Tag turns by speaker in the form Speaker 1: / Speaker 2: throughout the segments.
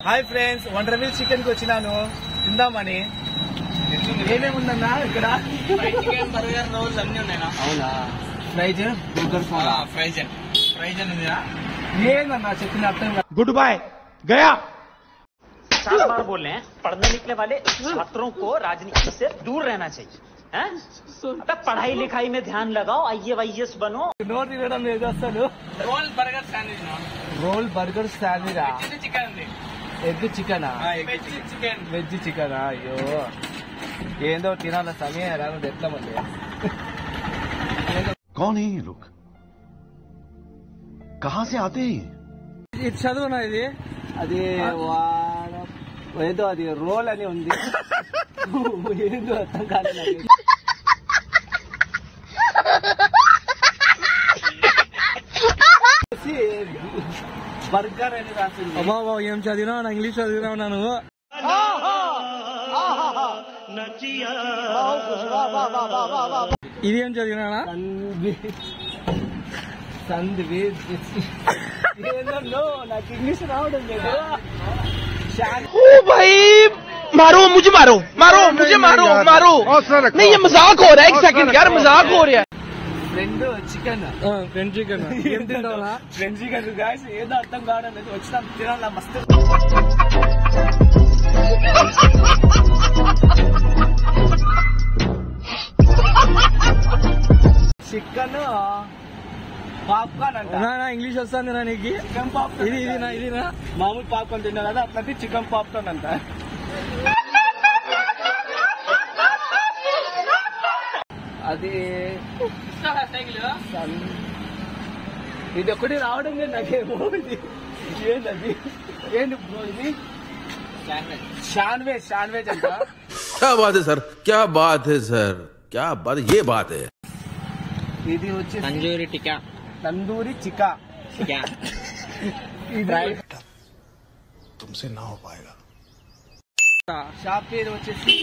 Speaker 1: Hi friends, వండర్విల్ chicken కి వచ్చినాను తిందామని. ఏమేమి ఉందన్నా ఇక్కడ?
Speaker 2: చికెన్, బర్గర్, రోల్స్ అన్ని ఉన్నాయా?
Speaker 1: అవునా? ఫ్రైజ్ బర్గర్
Speaker 2: ఫ్రైజ్ ఉందా?
Speaker 1: ఏందన్నా చెప్పిన అర్థం కాదు.
Speaker 3: गुड बाय गया।
Speaker 4: 4 बार बोल रहे हैं, पढ़ने निकले वाले छात्रों को राजनीति से दूर रहना चाहिए। अबे पढ़ाई लिखाई में ध्यान लगाओ, IAS बनो।
Speaker 1: నోరు తినడం లేదు అసలు.
Speaker 2: Roll burger sandwich.
Speaker 1: Roll burger sandwich.
Speaker 2: Chicken ఉంది.
Speaker 1: ఎగ్ చికెనా? వెజ్ చికెనా? అయ్యో ఏందో తినాల సమయం రాదు. ఎట్లా మళ్ళీ?
Speaker 3: कौन है ये लोग? कहाँ से आते हैं?
Speaker 1: ఇది చదువునా ఇది? అది ఏదో అది రోల్ అని ఉంది. ఏదో అర్థం కాదు నాకు. బర్గర్ అని రాసింది. అమ్మా ఏం చదివినా? ఇంగ్లీష్ చదివినా నువ్వు? ఇది ఏం చదివినా? నాకు ఇంగ్లీష్ రావడం లేదు.
Speaker 5: भाई मारो मुझे, मारो मारो मुझे, मारो मारो। नहीं ये मजाक हो रहा है, एक सेकंड यार, मजाक हो रहा है।
Speaker 1: ఫ్రెండ్ చికెన్ ఏం తింటావా? ఫ్రెండ్ చికెన్ గాయస్ ఏదో అర్థం కావడం లేదు. వచ్చినా తినాలా మస్తు. చికెన్ పాప్కార్న్ అంట. ఇంగ్లీష్ వస్తుంది నా నీకు? Chicken popcorn. ఇది మామూలు పాప్కార్న్ తిన్నా కదా, అట్లాంటి చికెన్ పాప్కార్న్ అంట. అది ఇది ఒకటి రావడం లేదు నాకేమో. ఏంటది? ఏంటి బ్రో ఇది? శాండ్విచ్ అంట.
Speaker 6: क्या बात है सर, क्या बात है सर, क्या बात, ये बात है।
Speaker 1: ఇది వచ్చి
Speaker 2: తందూరి టిక్కా.
Speaker 1: తందూరి చికా.
Speaker 3: तुमसे ना हो पाएगा।
Speaker 1: షాప్ పేరు వచ్చేసి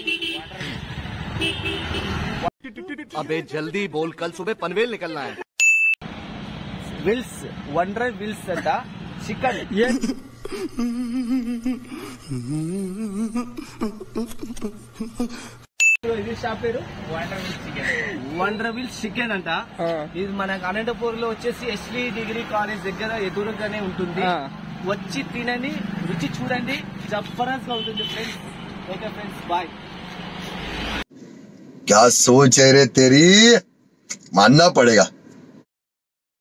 Speaker 3: अबे जल्दी बोल, कल सुबह पनवेल निकलना है।
Speaker 1: విల్స్, వండర్ విల్స్ అంట. చికెన్ ఇది షాప్ పేరు వండర్ విల్స్ చికెన్ అంట. ఇది మనకు అనంతపూర్ లో వచ్చేసి SV డిగ్రీ కాలేజ్ దగ్గర ఎదురుగానే ఉంటుంది. వచ్చి తినని, రుచి చూడండి, జబర్దస్త్ గా ఉంటుంది ఫ్రెండ్స్. Okay friends, bye.
Speaker 7: क्या सोच है रे तेरी, मानना पड़ेगा।